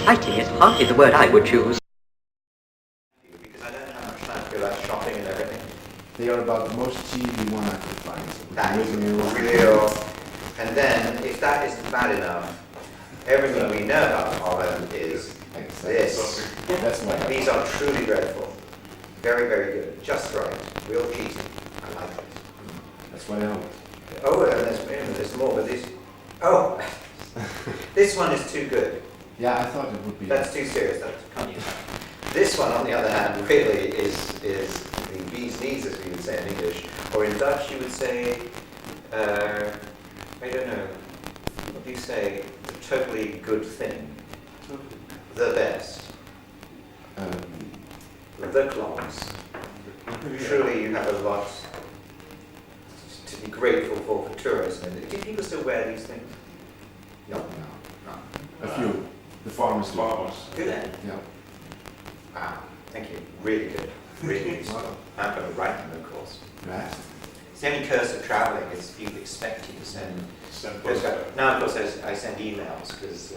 exciting is hardly the word I would choose. Because I don't know how much time to go about shopping and everything. They are about the most cheesy one I could find. So That is real. And then, if that isn't bad enough, everything we know about Holland is this. That's why. These are truly dreadful. Very, very good. Just right. Real cheesy. I like it. That's what I hope. Oh, and there's more, but this. Oh! This one is too good. Yeah, I thought it would be. That's too serious. That can't use that. This one, on the other hand, really is the bee's knees, as we would say in English. Or in Dutch, you would say, I don't know, what do you say? A totally good thing. The best. The class. Truly, you have a lot to be grateful for tourism. Do people still wear these things? No. A few. The farmers do. Do they? Yeah. Wow, thank you. Really good. Really useful. I'm going to write them, of course. Right. It's the only curse of travelling is people expect you to send postcards. Now, of course, I send emails because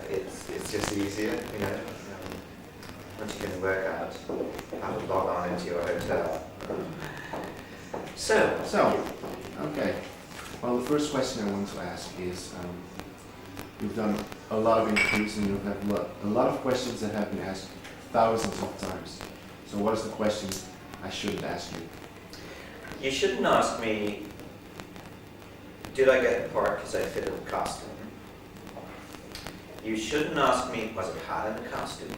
it's just easier, you know. Once you can work out how to log on into your hotel. So, okay. Well, the first question I want to ask is, you've done a lot of interviews and you have a lot of questions that have been asked thousands of times. So what is the question I shouldn't ask you? you shouldn't ask me, did I get the part because I fitted the costume? You shouldn't ask me, was it hot in the costume?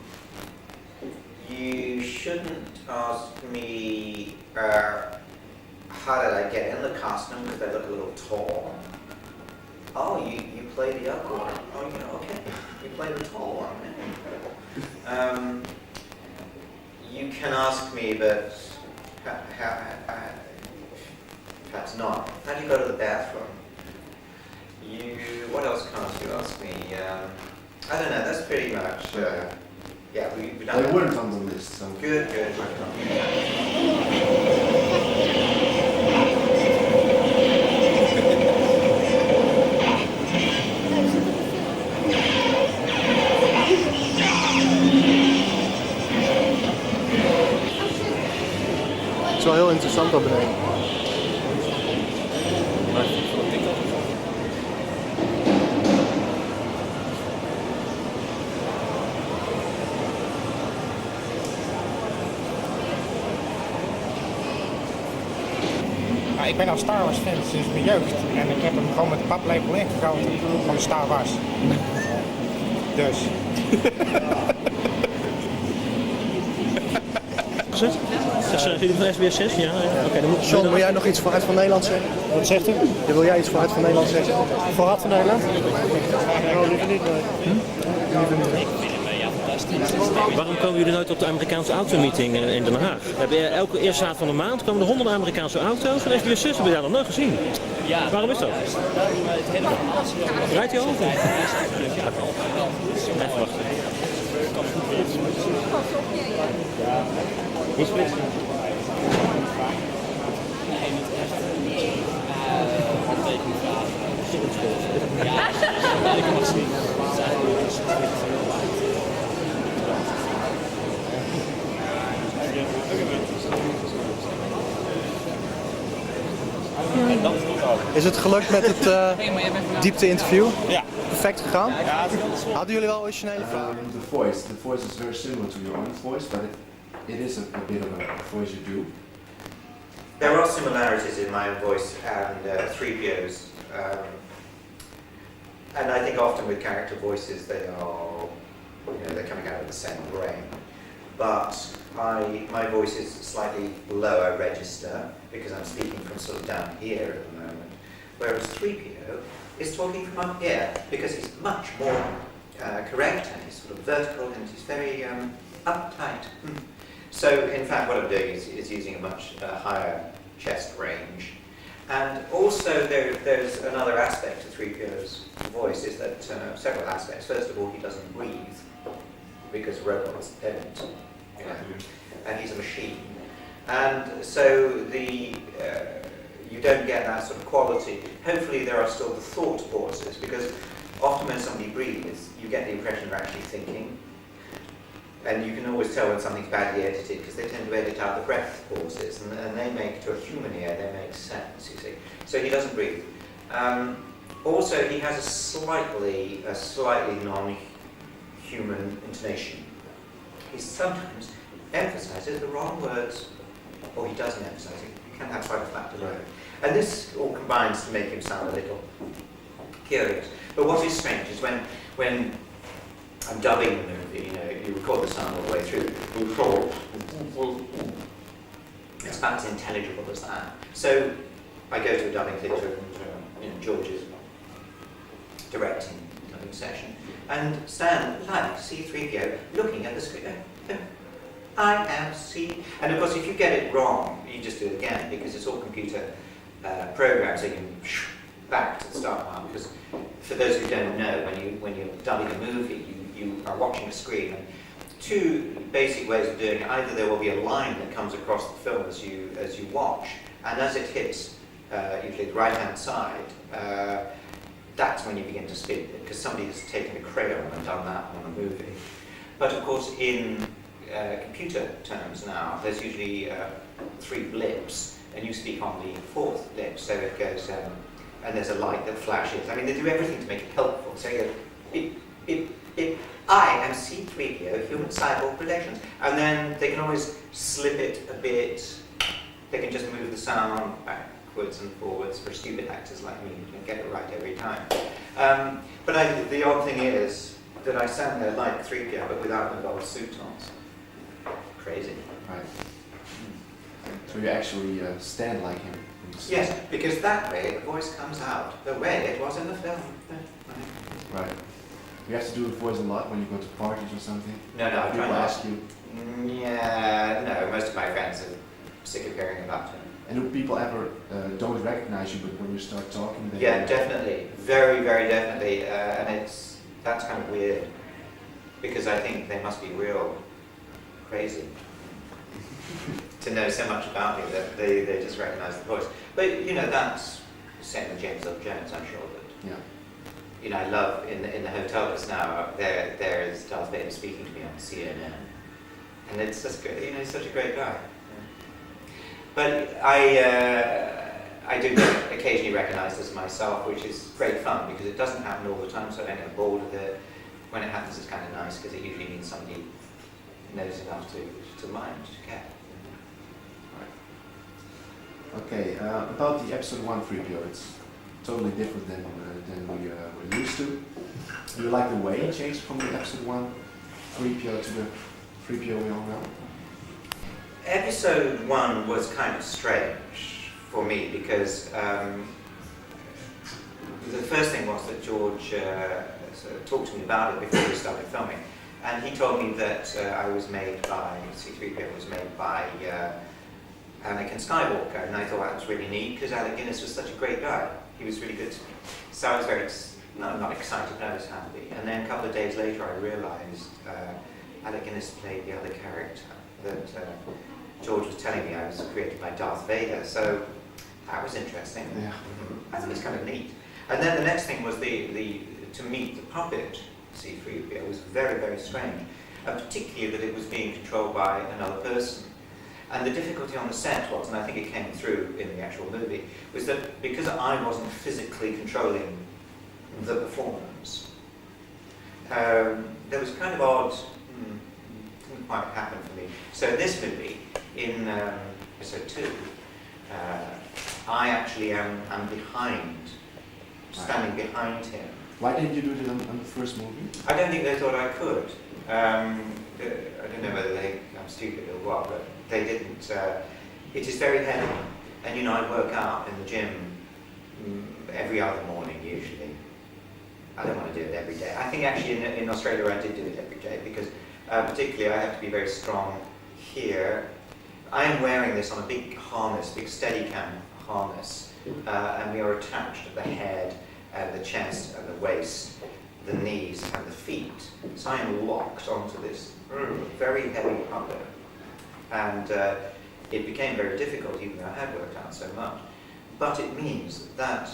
You shouldn't ask me, how did I get in the costume because I look a little tall? Oh, you play the other one. Oh, you know, okay. You play the tall one. You can ask me, but perhaps not. How do you go to the bathroom? What else can't you ask me? I don't know. That's pretty much. Yeah, we've done. They weren't on the list, so. Good. Het is wel heel interessant daar beneden. Ik ben al Star Wars fan sinds mijn jeugd en ik heb hem gewoon met de paplepel ingegoten van de Star Wars. Dus. Jullie van SBS 6? Ja. Oké, dan moet John, wil jij nog iets voor Hart van Nederland zeggen? Wat zegt u? Wil jij iets voor Hart van Nederland zeggen? Voor Hart van Nederland? Nou, liever niet, nee. Liever niet. Waarom komen jullie nooit op de Amerikaanse automeeting in Den Haag? Elke eerste zaterdag van de maand komen er honderden Amerikaanse auto's van SBS 6. Heb je daar nog nooit gezien? Ja. Waarom is dat? Rijdt hij over? Even wachten. Niet splitsen. Nee, niet echt. Handtekening vragen. Ja, ik kan het zien. Is het gelukt met het diepte-interview? Ja. Perfect gegaan? Hadden jullie wel originele vragen? The voice is very similar to your own voice, but it is a bit of a voice you do. There are similarities in my own voice and 3PO's. And I think often with character voices they are, they're coming out of the same brain. But my voice is slightly lower register because I'm speaking from sort of down here at the moment. Whereas 3PO is talking from up here because he's much more correct and he's sort of vertical and he's very uptight. So in fact what I'm doing is using a much higher chest range. And also there's another aspect to 3PO's voice is that several aspects. First of all, he doesn't breathe because robots don't. And he's a machine. And so you don't get that sort of quality. Hopefully there are still the thought pauses because often when somebody breathes, you get the impression they're actually thinking. And you can always tell when something's badly edited because they tend to edit out the breath pauses, and they make, to a human ear, they make sense, you see. So he doesn't breathe. Also, he has a slightly non-human intonation. He sometimes emphasizes the wrong words, or he doesn't emphasize it. He can have quite a flat delivery. And this all combines to make him sound a little curious. But what is strange is when I'm dubbing the movie, you record the sound all the way through. It's about as intelligible as that. So I go to a dubbing theatre and George is directing the dubbing session, and stand like C3PO looking at the screen. I am C. And of course, if you get it wrong, you just do it again because it's all computer programmed, so you can back to the start line. Because for those who don't know, when you're dubbing a movie, you are watching a screen. And two basic ways of doing it: either there will be a line that comes across the film as you watch, and as it hits usually the right-hand side, that's when you begin to spin it, because somebody has taken a crayon and done that on a movie. But of course, in computer terms now, there's usually 3 blips, and you speak on the 4th blip, so it goes, and there's a light that flashes. I mean, they do everything to make it helpful. So you go, beep, beep, beep. I am C3PO, human cyborg relations. And then they can always slip it a bit. They can just move the sound backwards and forwards for stupid actors like me who can get it right every time. But the odd thing is that I stand there like 3PO, but without the gold suit on. Crazy. Right. So you actually stand like him. Yes, because that way the voice comes out the way it was in the film. Right. You have to do the voice a lot when you go to parties or something? No, I try People not. ask you. Yeah, no, most of my friends are sick of hearing about him. And do people ever don't recognize you, but when you start talking, they... Yeah, definitely. Very, very definitely. And that's kind of weird, because I think they must be real crazy to know so much about me that they just recognize the voice. But, that's the same with James Earl Jones, I'm sure that... Yeah. I love, in the hotel just now, there is Darth Vader speaking to me on CNN. And it's just good, he's such a great guy. But I do get occasionally recognised as myself, which is great fun because it doesn't happen all the time, so I don't get bored with it. When it happens, it's kind of nice because it usually means somebody knows enough to mind, to care. Right. Okay, about the episode 1 3PO, it's totally different than we were used to. Do you like the way it changed from the episode 1 3PO to the 3PO we all know? Episode 1 was kind of strange for me because the first thing was that George talked to me about it before we started filming, and he told me that C3PO was made by Anakin Skywalker, and I thought that was really neat because Alec Guinness was such a great guy. He was really good to me. So I was very, not excited, but I was happy. And then a couple of days later I realised Alec Guinness played the other character that George was telling me I was created by Darth Vader. So that was interesting. Yeah. I think it's kind of neat. And then the next thing was to meet the puppet C3PO was very, very strange. And particularly that it was being controlled by another person. And the difficulty on the set was, and I think it came through in the actual movie, was that because I wasn't physically controlling the performance, there was kind of odd, didn't quite happen for me. So in this movie, in episode 2, I actually am behind, standing behind him. Why didn't you do it on the first movie? I don't think they thought I could. I don't know whether they think I'm stupid or what, but they didn't. It is very heavy, and I work out in the gym every other morning usually. I don't want to do it every day. I think actually in Australia I did do it every day because particularly I have to be very strong here. I am wearing this on a big harness, big Steadicam harness, and we are attached at the head, the chest, and the waist, the knees, and the feet. So I am locked onto this very heavy puppet. And it became very difficult, even though I had worked out so much. But it means that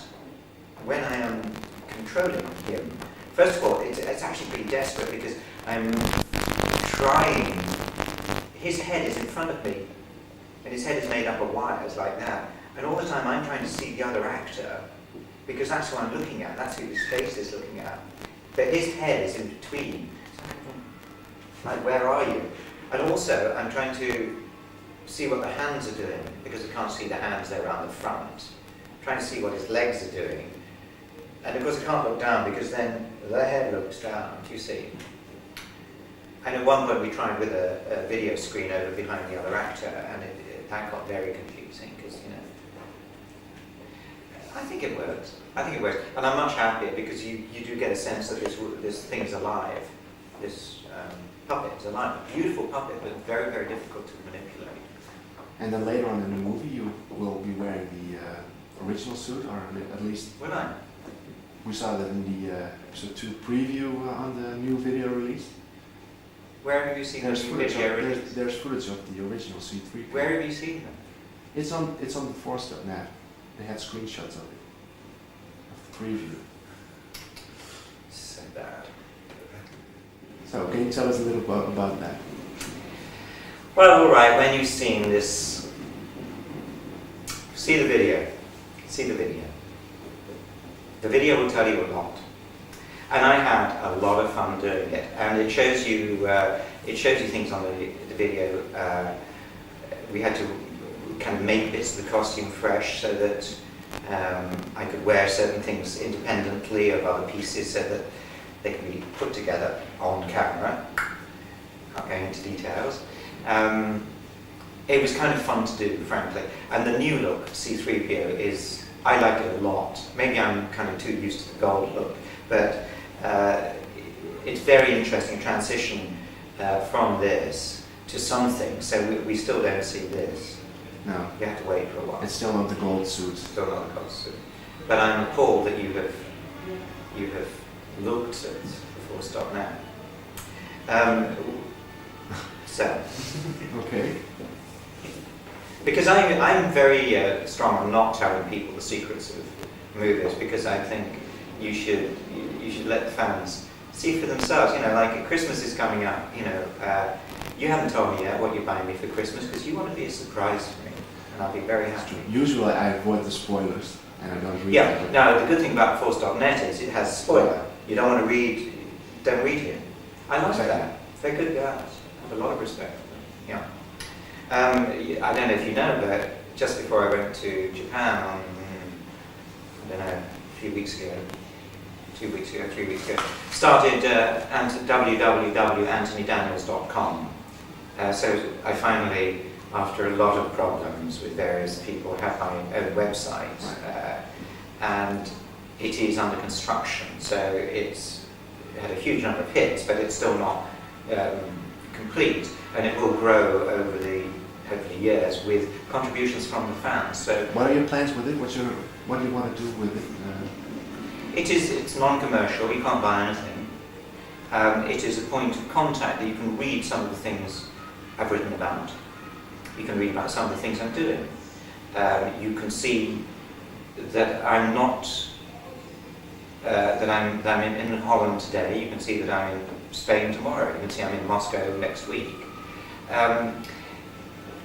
when I am controlling him, First of all, it's actually pretty desperate because I'm trying. His head is in front of me, and his head is made up of wires like that. And all the time I'm trying to see the other actor, because that's who I'm looking at, that's who his face is looking at. But his head is in between. Like, where are you? And also, I'm trying to see what the hands are doing, because I can't see the hands, they're around the front. I'm trying to see what his legs are doing. And of course I can't look down, because then the head looks down, do you see? And at one point we tried with a video screen over behind the other actor, and that got very confusing, because, you know, I think it works. I think it works. And I'm much happier, because you do get a sense that this thing is alive. This puppet is alive. A beautiful puppet, but very, very difficult to manipulate. And then later on in the movie, you will be wearing the original suit, or at least Will I? we saw that in the episode 2 preview on the new video release. Where have you seen There's the footage, video? there's footage of the original C3PO. Where have you seen them? It's on the Force.net. They had screenshots of it, of the preview. So bad. So can you tell us a little about that? Well, all right. When you've seen this, see the video. See the video. The video will tell you a lot. And I had a lot of fun doing it. And it shows you things on the video. We had to kind of make bits of the costume fresh so that I could wear certain things independently of other pieces, so that they could be put together on camera. Can't go into details. It was kind of fun to do, frankly. And the new look, C3PO, I like it a lot. Maybe I'm kind of too used to the gold look, but it's very interesting transition from this to something. So we still don't see this. No. We have to wait for a while. It's still not the gold suit. Still not the gold suit. But I'm appalled that you have looked at the Force.net. So. Okay. Because I'm very strong on not telling people the secrets of movies, because I think you should let the fans see for themselves. You know, like Christmas is coming up. You know, you haven't told me yet what you're buying me for Christmas, because you want to be a surprise to me, and I'll be very happy. Usually I avoid the spoilers and I don't read. Yeah. Now the good thing about Force.net is it has a spoiler. You don't want to read. Don't read it. I like that. They're good guys. I have a lot of respect for them. Yeah. I don't know if you know, but just before I went to Japan on, I don't know, a few weeks ago, 2 weeks ago, 3 weeks ago, started www.anthonydaniels.com. So I finally, after a lot of problems with various people, have my own website, and it is under construction. So it had a huge number of hits, but it's still not complete, and it will grow over the hopefully years with contributions from the fans. So what are your plans with it? What do you want to do with it? It's non-commercial. You can't buy anything. It is a point of contact that you can read some of the things I've written about. You can read about some of the things I'm doing. You can see that I'm not that I'm in Holland today. You can see that I'm in Spain tomorrow. You can see I'm in Moscow next week.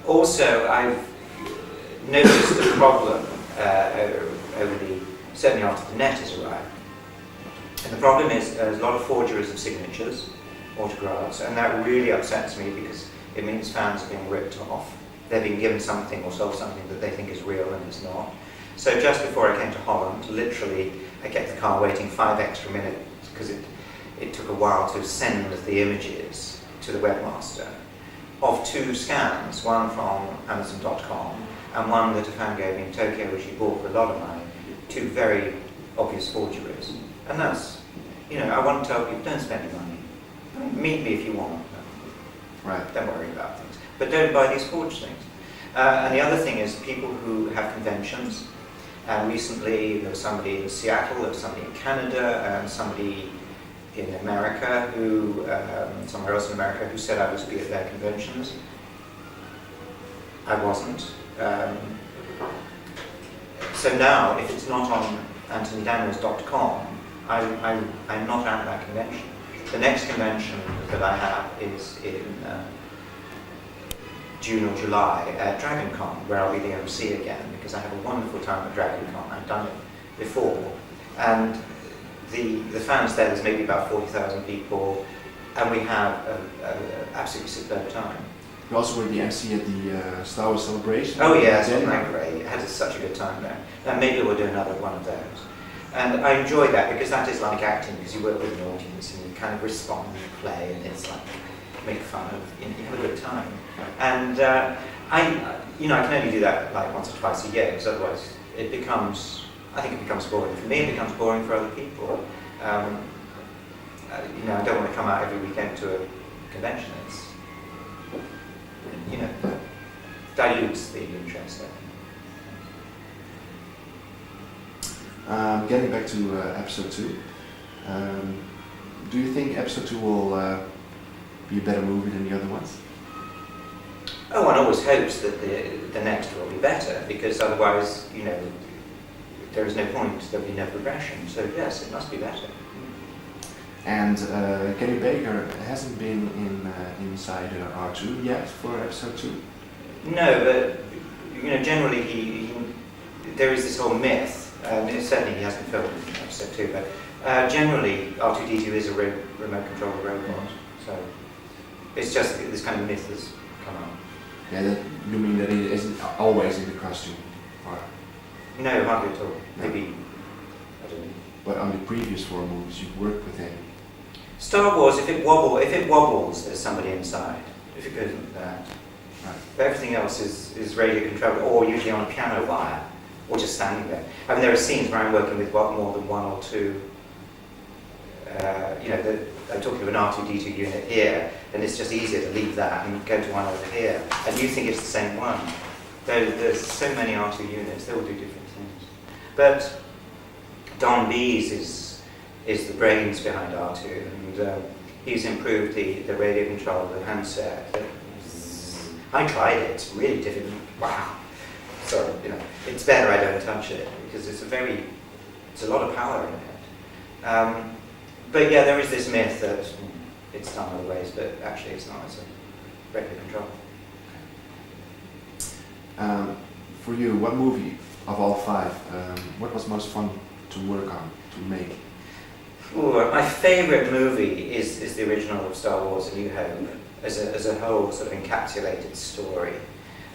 Also, I've noticed a problem certainly after the net has arrived. And the problem is there's a lot of forgeries of signatures, autographs, and that really upsets me, because it means fans are being ripped off. They're being given something or sold something that they think is real and it's not. So just before I came to Holland, literally, I kept the car waiting 5 extra minutes, because it took a while to send the images to the webmaster of 2 scans, one from Amazon.com and one that a fan gave me in Tokyo, which he bought for a lot of money, 2 very obvious forgeries. And that's, you know, I want to tell people, don't spend your money. Meet me if you want. Right. Don't worry about things. But don't buy these forged things. And the other thing is people who have conventions. Recently there was somebody in Seattle, there was somebody in Canada, and somebody in America who, somewhere else in America, who said I was to be at their conventions. I wasn't. So now, if it's not on AnthonyDaniels.com, I'm not at that convention. The next convention that I have is in June or July at Dragon Con, where I'll be the MC again, because I have a wonderful time at Dragon Con. I've done it before. And the fans there's maybe about 40,000 people, and we have an absolutely superb time. You also were the MC at the Star Wars celebration. Oh yeah, it's not great. I had such a good time there. And maybe we'll do another one of those. And I enjoy that because that is like acting, because you work with an audience and you kind of respond and play, and it's like make fun of, you have a good time. And I can only do that like once or twice a year, because otherwise I think it becomes boring for me. It becomes boring for other people. I don't want to come out every weekend to a convention. It's dilutes the interest. Getting back to episode 2, do you think episode 2 will be a better movie than the other ones? Oh, one always hopes that the next will be better, because otherwise, there is no point, there'll be no progression. So yes, it must be better. And Kenny Baker hasn't been inside R2 yet for episode 2? No, but generally there is this whole myth, and certainly he hasn't filmed in episode 2, but generally R2-D2 is a remote control robot. So it's just this kind of myth has come up. Yeah, you mean that he isn't always in the costume? Or? No, hardly at all. Maybe, I don't know. But on the previous 4 movies, you've worked with him. Star Wars, if it wobbles, there's somebody inside. If it goes like that. Right. But everything else is radio controlled, or usually on a piano wire, or just standing there. I mean, there are scenes where I'm working with more than 1 or 2. I'm talking of an R2-D2 unit here, and it's just easier to leave that and go to one over here. And you think it's the same one. There's so many R2 units, they all do different things. But Don Bees is the brains behind R2, and he's improved the radio control of the handset. I tried it, it's really difficult. Wow. So, it's better I don't touch it, because it's a lot of power in it. But yeah, there is this myth that it's done other ways, but actually it's not. It's a regular control. For you, what movie of all 5, what was most fun to work on, to make? Ooh, my favourite movie is the original of Star Wars: A New Hope, as a whole sort of encapsulated story.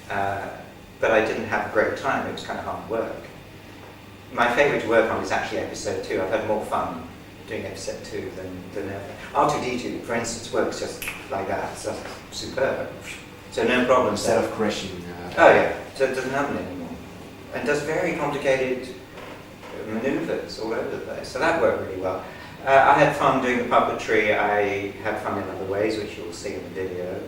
But I didn't have a great time. It was kind of hard work. My favourite to work on is actually episode 2. I've had more fun doing episode 2 than ever. R2-D2, for instance, works just like that. It's just superb. So no problems Instead there. of crashing. Oh yeah, so it doesn't happen anymore. And does very complicated manoeuvres all over the place. So that worked really well. I had fun doing the puppetry. I had fun in other ways, which you'll see in the video.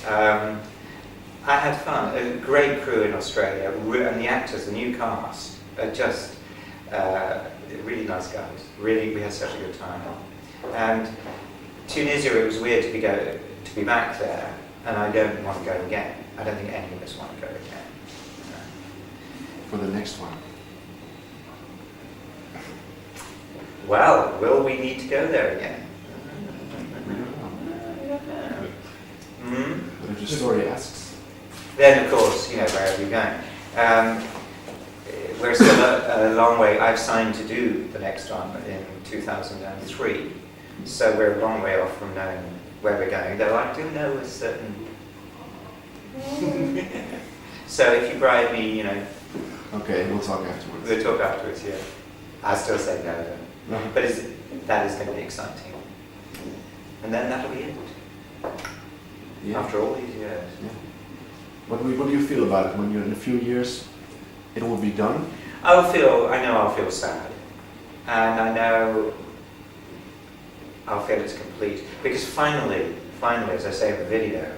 I had fun. A great crew in Australia, and the actors, the new cast, are just really nice guys. Really, we had such a good time. And Tunisia, it was weird to be back there, and I don't want to go again. I don't think any of us want to go again. For the next one. Well, will we need to go there again? But if the story asks. Then, of course, where are you going? We're still a long way. I've signed to do the next one in 2003, so we're a long way off from knowing where we're going, though I do know a certain... So if you bribe me, Okay, we'll talk afterwards. we'll talk afterwards, yeah. I still say no, though. No. But that is going to be exciting. And then that'll be it, Yeah. after all these years. Yeah. What do you feel about it when you're in a few years? It will be done. I know I'll feel sad, and I know I'll feel it's complete, because finally, as I say in the video,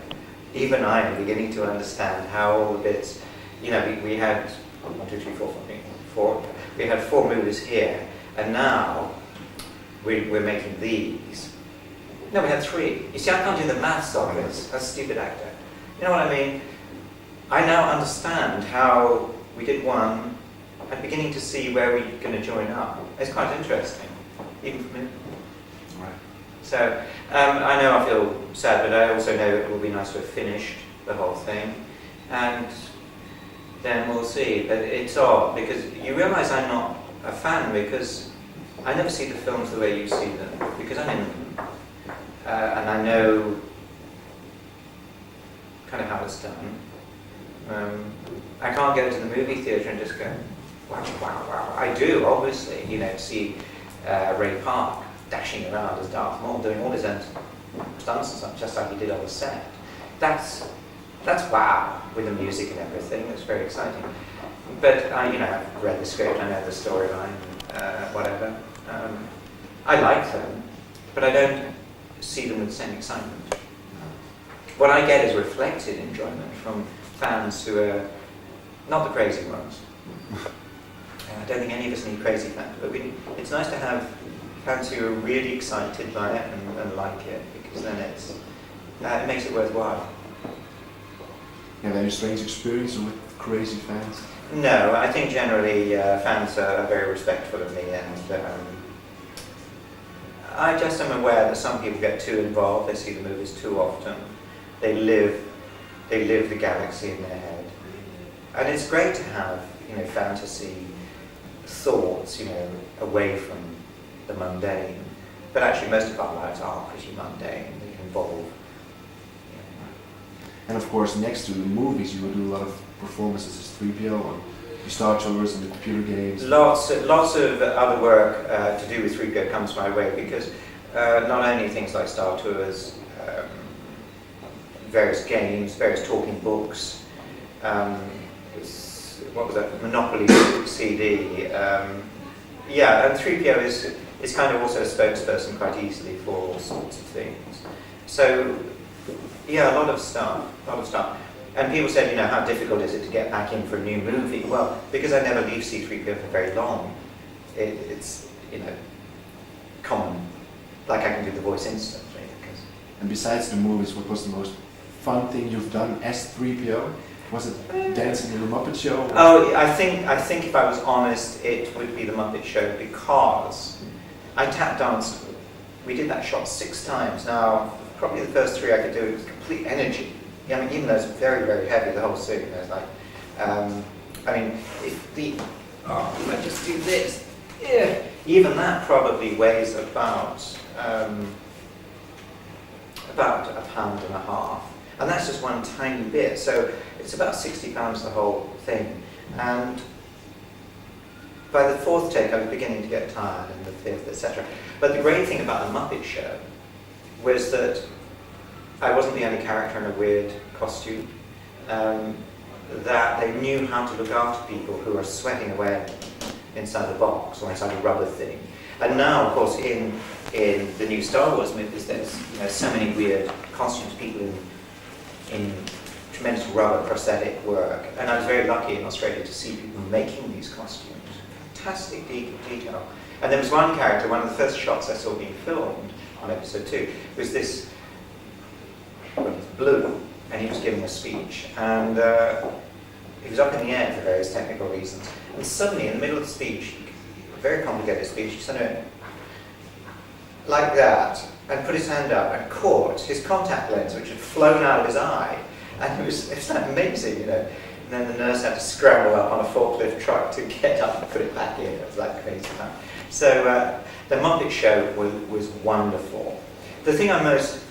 even I am beginning to understand how all the bits, we had 1, 2, 3, 4, 4. We had 4 movies here, and now we're making these. No, we had 3. You see, I can't do the maths of this. That's a stupid actor. You know what I mean? I now understand how we did 1. I'm beginning to see where we're going to join up. It's quite interesting, even for me. Right. So, I know I feel sad, but I also know it will be nice to have finished the whole thing. And then we'll see. But it's odd, because you realise I'm not a fan, because I never see the films the way you see them, because I'm in them. And I know kind of how it's done. I can't go to the movie theatre and just go, wow, wow, wow. I do, obviously, you know, see Ray Park dashing around as Darth Maul, doing all his own stunts and stuff, just like he did on the set. That's wow, with the music and everything. It's very exciting. But you know, I've read the script, I know the storyline, whatever. I like them, but I don't see them with the same excitement. What I get is reflected enjoyment from fans who are not the crazy ones. I don't think any of us need crazy fans, but it's nice to have fans who are really excited by it and like it, because then it makes it worthwhile. Have any strange experience with crazy fans? No, I think generally fans are very respectful of me, and I just am aware that some people get too involved. They see the movies too often. They live the galaxy in their head, and it's great to have, you know, fantasy thoughts, you know, away from the mundane. But actually, most of our lives are pretty mundane. They involve. And of course, next to the movies, you will do a lot of performances as 3PO on the Star Tours and the computer games. Lots of other work to do with 3PO comes my way, because not only things like Star Tours, various games, various talking books, what was that, Monopoly CD. Yeah, and 3PO is kind of also a spokesperson quite easily for all sorts of things. So, yeah, a lot of stuff. And people said, you know, how difficult is it to get back in for a new movie? Well, because I never leave C3PO for very long, it's, you know, common. Like I can do the voice instantly. And besides the movies, what was the most fun thing you've done as 3PO? Was it dancing in the Muppet Show? Or? Oh, I think if I was honest, it would be the Muppet Show, because I tap danced. We did that shot 6 times. Now, probably the first 3 I could do it with complete energy. I mean, even though it's very, very heavy, the whole suit, you know, it's like, I mean, if I just do this, yeah, even that probably weighs about £1.5 pounds. And that's just one tiny bit, so it's about 60 pounds the whole thing. And by the 4th take, I was beginning to get tired, and the 5th, etc. But the great thing about the Muppet Show was that I wasn't the only character in a weird costume. That they knew how to look after people who are sweating away inside the box or inside a rubber thing. And now, of course, in the new Star Wars movies, there's, you know, so many weird costumes, people in tremendous rubber prosthetic work. And I was very lucky in Australia to see people making these costumes. Fantastic detail. And there was one character, one of the first shots I saw being filmed on episode 2, was this, well, it was blue, and he was giving a speech. And he was up in the air for various technical reasons. And suddenly, in the middle of the speech, a very complicated speech, he suddenly went like that, and put his hand up and caught his contact lens, which had flown out of his eye. And it was amazing, you know. And then the nurse had to scramble up on a forklift truck to get up and put it back in. It was like crazy fun. So the Muppet Show was wonderful. The thing I'm most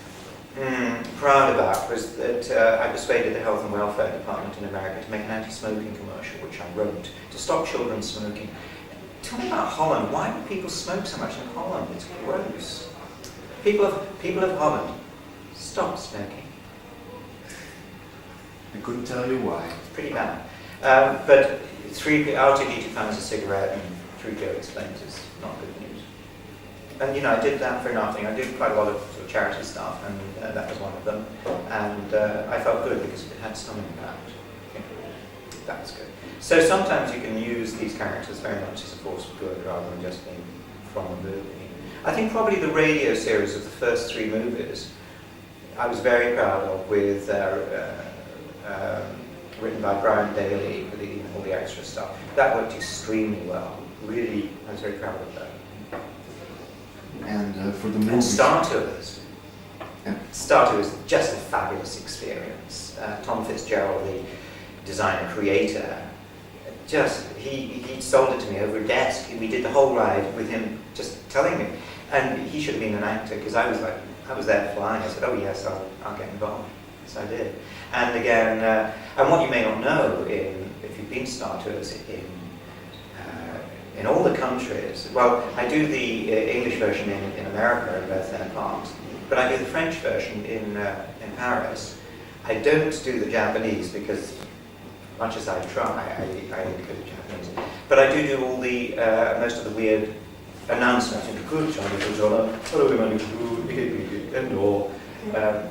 proud about was that I persuaded the Health and Welfare Department in America to make an anti-smoking commercial, which I wrote, to stop children smoking. Tell me about Holland. Why do people smoke so much in Holland? It's gross. People of Holland, stop smoking. I couldn't tell you why. It's pretty bad. But R2-D2 finds a cigarette, and 3PO explains it's not good news. And you know, I did that for nothing. I did quite a lot of, sort of charity stuff, and that was one of them. And I felt good because it had some impact. That was good. So sometimes you can use these characters very much as a force for good rather than just being from the movie. I think probably the radio series of the first 3 movies I was very proud of, with written by Brian Daly with all the extra stuff. That worked extremely well. really, I was very proud of that. And for the And movies. Star Tours. Yeah. Star Tours is just a fabulous experience. Tom Fitzgerald, the designer creator, he sold it to me over a desk. We did the whole ride with him just telling me. And he should have been an actor because I was there flying. I said, oh yes, I'll get involved. So I did. And again, and what you may not know if you've been to Star Tours in all the countries, well, I do the English version in America in both their parks, but I do the French version in Paris. I don't do the Japanese because, much as I try, I ain't good at Japanese. But I do all the most of the weird announcements.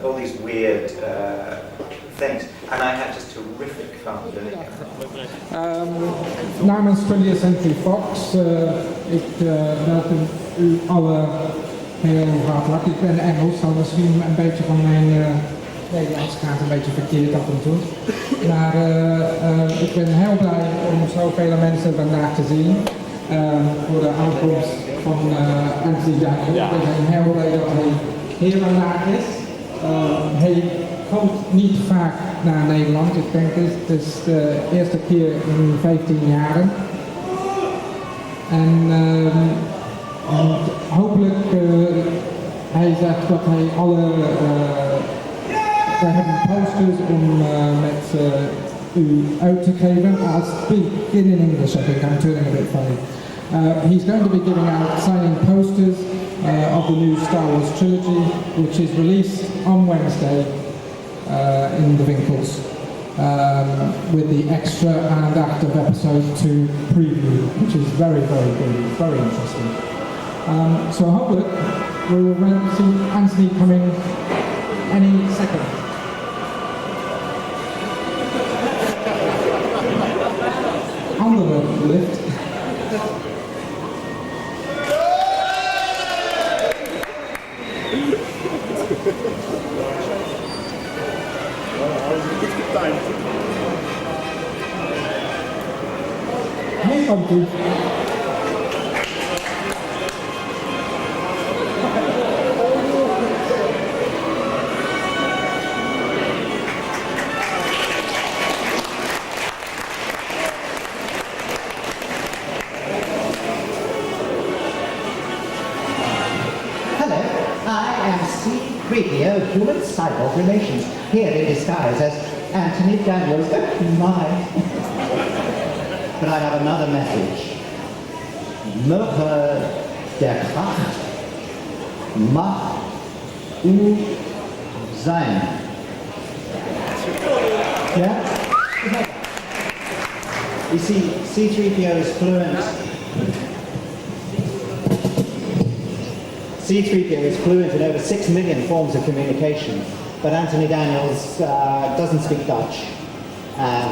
All these weird things, and I had just terrific fun doing it. Namens 20th Century Fox, ik welkom u alle heel hartelijk. Ik ben Engels, dan misschien een beetje van mijn Nederlands gaat een beetje verkeerd af en toe. Maar ik ben heel blij om zoveel mensen vandaag te zien voor de aankomst van Anthony Daniel. Ik ben heel blij dat hij hier vandaag is. Hij komt niet vaak naar Nederland. Ik denk het is de eerste keer in 15 jaar. En hopelijk, hij zegt dat hij alle, we hebben posters om met u uit te geven. I'll begin in English, I think I'm turning a bit funny. He's going to be giving out signing posters of the new Star Wars Trilogy, which is released on Wednesday in the winkels, with the extra and active episode 2 preview, which is very, very good, very interesting. So hopefully we will see Anthony coming any second. On the lift. Hey, pumpkin. Hello, I am C3PO, Human Cyborg Relations, here in disguise as Anthony Daniels. Oh my! But I have another message. Möge der Kraft Macht u sein. Yeah? You see, C3PO is fluent. C3PO is fluent in over 6 million forms of communication, but Anthony Daniels doesn't speak Dutch.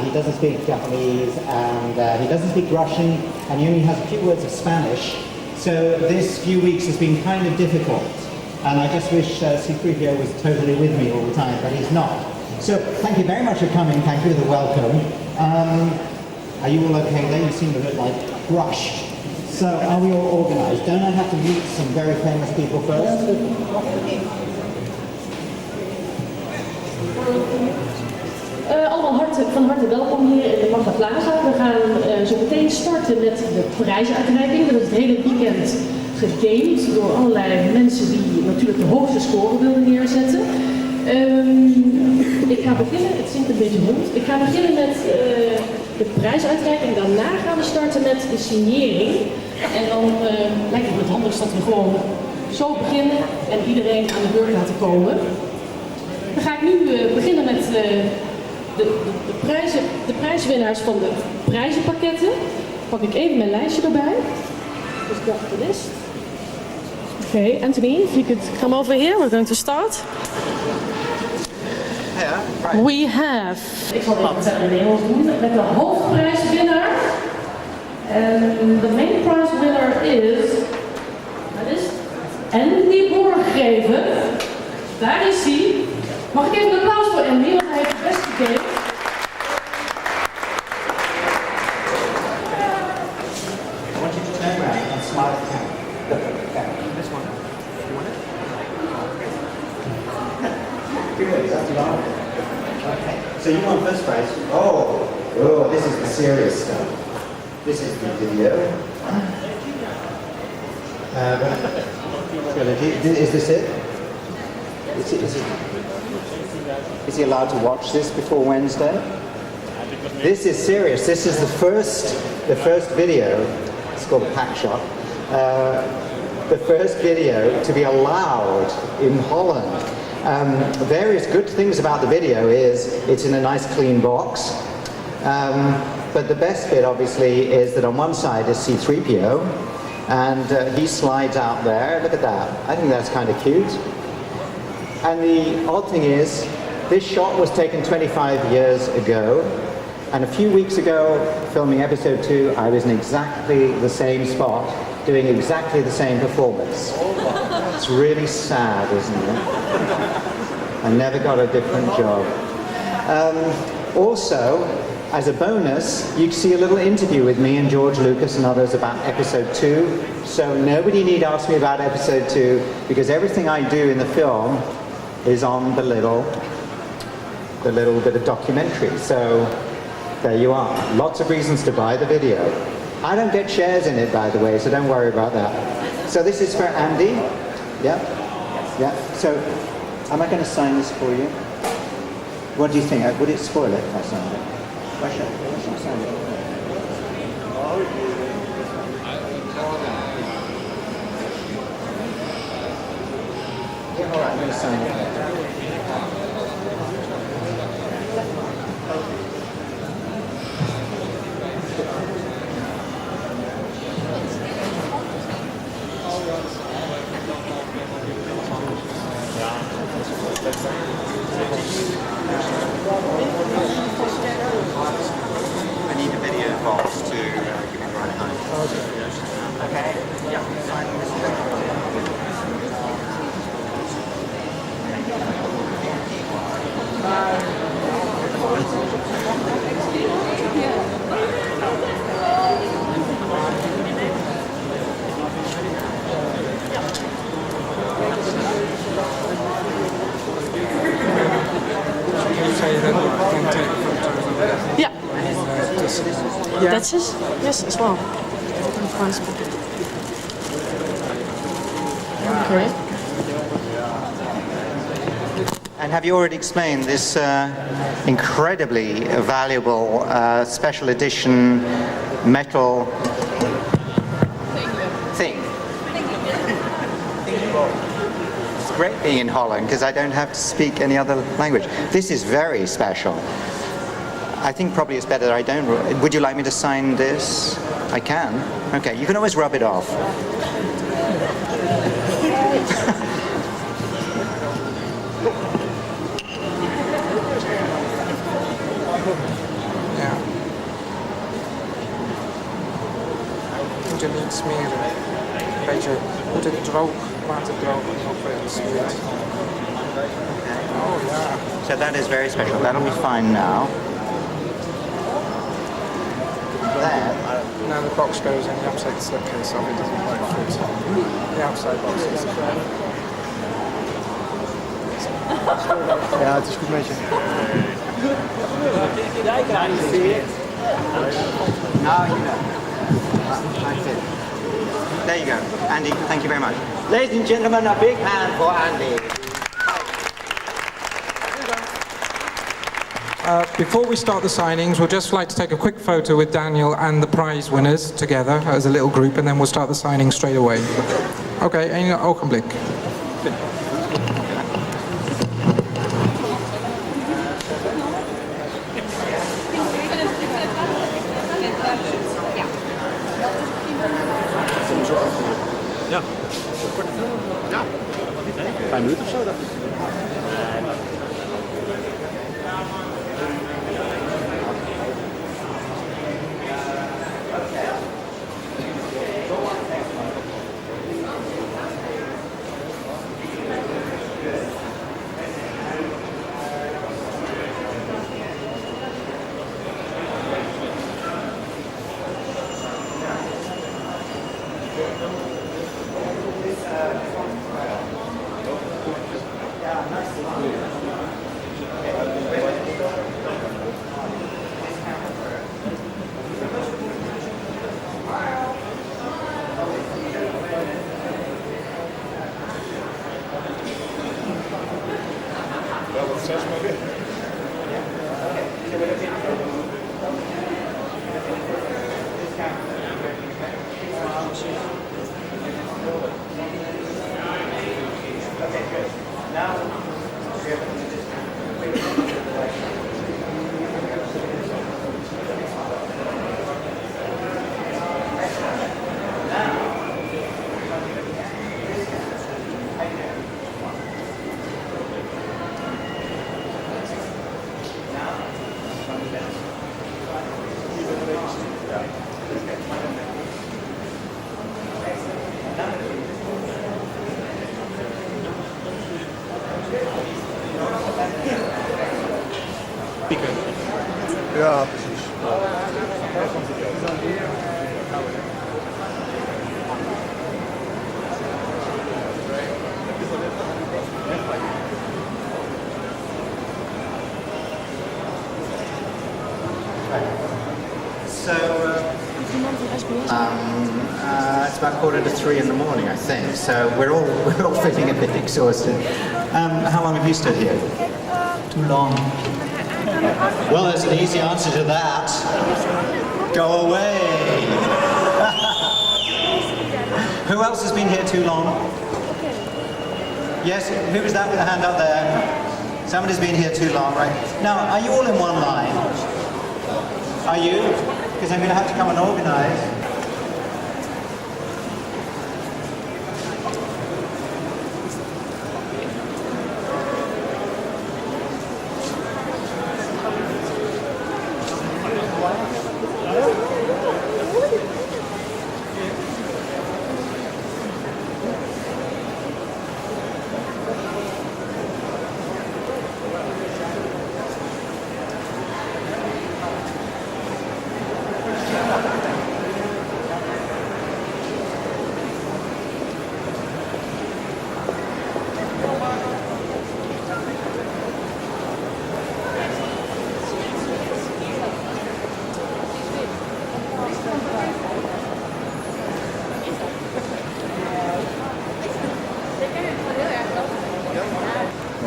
He doesn't speak Japanese, and he doesn't speak Russian, and he only has a few words of Spanish. So this few weeks has been kind of difficult, and I just wish C3PO was totally with me all the time, but he's not. So thank you very much for coming, thank you for the welcome. Are you all okay there? You seem a bit like rushed. So are we all organised? Don't I have to meet some very famous people first? Allemaal van harte welkom hier in de Magna Plaza. We gaan zo meteen starten met de prijsuitreiking. Dat is het hele weekend gegamed door allerlei mensen die natuurlijk de hoogste score wilden neerzetten. Ik ga beginnen, het zingt een beetje rond. Ik ga beginnen met de prijsuitreiking. Daarna gaan we starten met de signering. En dan lijkt het me het handigst dat we gewoon zo beginnen en iedereen aan de beurt laten komen. Dan ga ik nu beginnen met de prijswinnaars van de prijzenpakketten. Pak ik even mijn lijstje erbij. Dus ik dacht de list. Okay, Anthony, if you could come over here, we're going to start. We have. Ik zal dit in Nederlands doen met de hoofdprijswinnaar. En de main prize winner is. Dat is Andy Borggeven. Daar is hij. Mag ik even een applaus voor Andy, want hij heeft het best gegeven. I want you to Good, that's right. Okay. So you won first prize. Oh, this is the serious stuff. This is the video. Trilogy. Is this it? Is he allowed to watch this before Wednesday? This is serious. This is the first video. It's called a pack shot. The first video to be allowed in Holland. Various good things about the video is it's in a nice clean box. But the best bit obviously is that on one side is C3PO and he slides out there. Look at that. I think that's kind of cute. And the odd thing is this shot was taken 25 years ago, and a few weeks ago filming episode 2 I was in exactly the same spot doing exactly the same performance. It's really sad, isn't it? I never got a different job. Also, as a bonus, you can see a little interview with me and George Lucas and others about episode 2. So nobody need ask me about episode 2 because everything I do in the film is on the little bit of documentary. So there you are. Lots of reasons to buy the video. I don't get shares in it, by the way, so don't worry about that. So this is for Andy. Yeah. So am I going to sign this for you? What do you think? Would it spoil it if I signed it? Why should I sign it? Yeah, all right, I'm going to sign it. I need a video box to give me the right height. Okay? Yeah. Yeah. That's it? Yes, as well. Okay. And have you already explained this incredibly valuable special edition metal thing? It's great being in Holland because I don't have to speak any other language. This is very special. I think probably it's better that I don't. Would you like me to sign this? I can. Okay, you can always rub it off. Moet je niet smeren. Een beetje, moet het droog laten drogen of het smeert. Oh ja. So that is very special. That'll be fine now. Then, now the box goes in the outside slipcase of it, doesn't quite fit. The outside box is. Ja, het is goed met je. now you know. That's it. There you go. Andy, thank you very much. Ladies and gentlemen, a big hand for Andy. Before we start the signings, we'll just like to take a quick photo with Daniel and the prize winners together as a little group, and then we'll start the signing straight away. Okay, één ogenblik. Ja. Ja. 5 minuten of zo, dacht ik. Yeah, nice. Ja, precies. So, it's about 2:45 in the morning, I think. So we're all feeling a bit exhausted. How long have you stood here? Too long. Well, there's an easy answer to that. Go away. Who else has been here too long? Yes, who was that with a hand up there? Somebody's been here too long, right? Now, are you all in one line? Are you? Because I'm going to have to come and organize.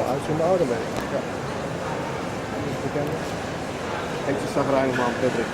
Uitzenden ouder ben ik. Ja. Dat is bekend. Eentje zagrijnig man, Patrick.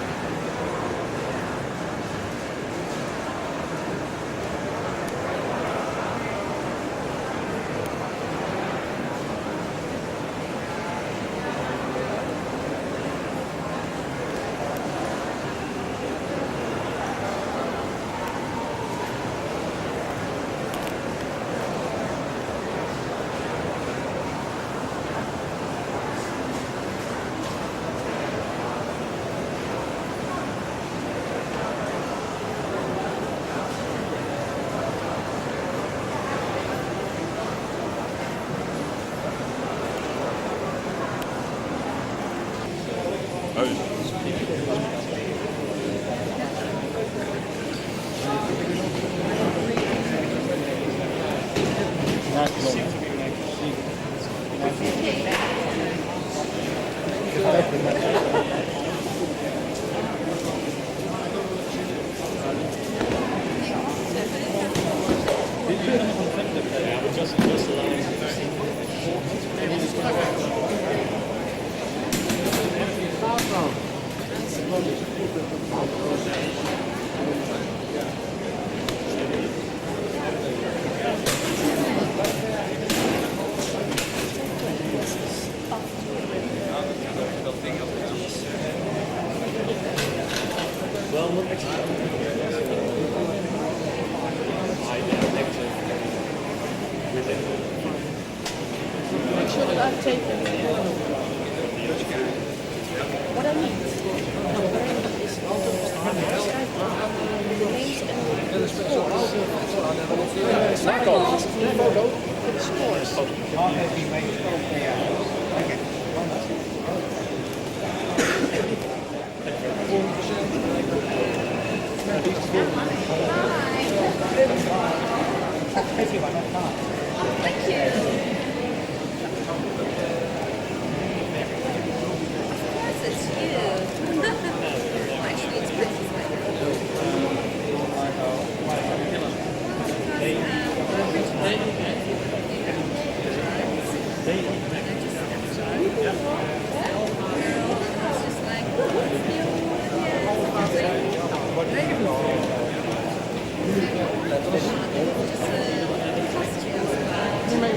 They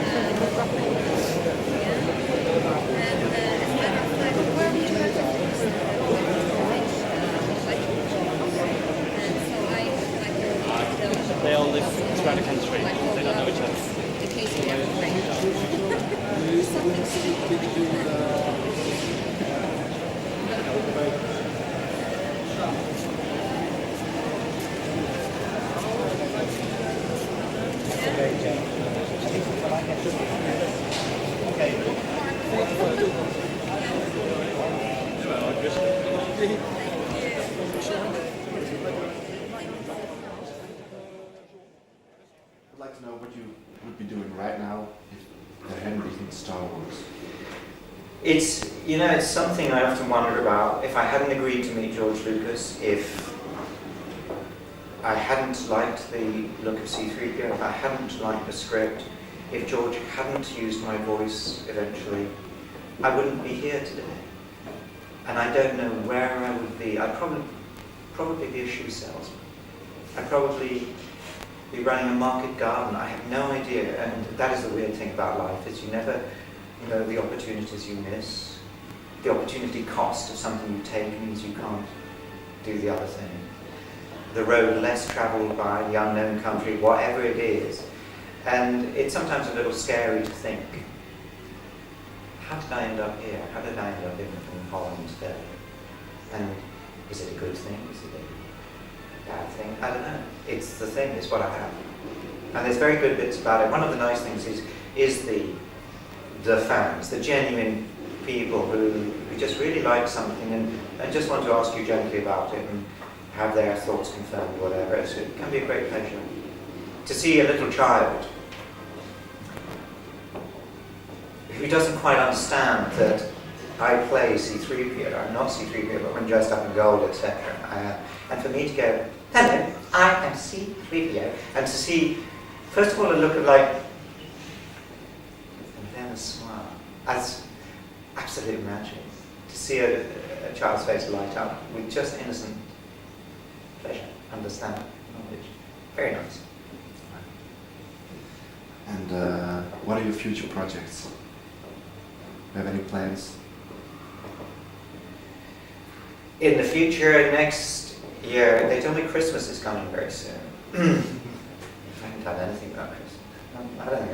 all live throughout the country. They don't know each other. I'd like to know what you would be doing right now if there hadn't been Star Wars. It's, you know, it's something I often wonder about. If I hadn't agreed to meet George Lucas, if I hadn't liked the look of C3PO, if I hadn't liked the script, if George hadn't used my voice eventually, I wouldn't be here today. And I don't know where I would be. I'd probably be a shoe salesman. I'd probably be running a market garden. I have no idea. And that is the weird thing about life, is you never know the opportunities you miss. The opportunity cost of something you take means you can't do the other thing. The road less traveled by, the unknown country, whatever it is. And it's sometimes a little scary to think, how did I end up here? How did I end up in Holland today? And is it a good thing? Is it a bad thing? I don't know. It's the thing, it's what I have. And there's very good bits about it. One of the nice things is the fans, the genuine people who just really like something and just want to ask you gently about it and have their thoughts confirmed or whatever. So it can be a great pleasure. To see a little child who doesn't quite understand that I play C3PO, I'm not C3PO, but when dressed up in gold, etc. And for me to go, hello, I am C3PO, and to see, first of all, a look of like, and then a smile. That's absolutely magic. To see a child's face light up with just innocent pleasure, understanding, knowledge. Very nice. And what are your future projects? Do you have any plans? In the future, next year, they told me Christmas is coming very soon. I haven't done anything about Christmas. I don't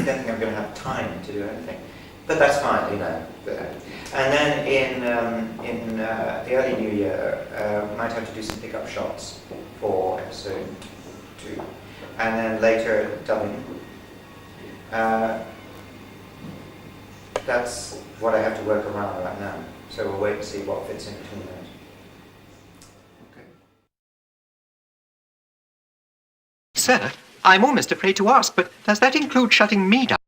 think I'm going to have time to do anything. But that's fine, you know. And then in the early new year, we might have to do some pickup shots for episode 2. And then later, dubbing. That's what I have to work around right now. So we'll wait and see what fits in between those. Okay. Sir, I'm almost afraid to ask, but does that include shutting me down?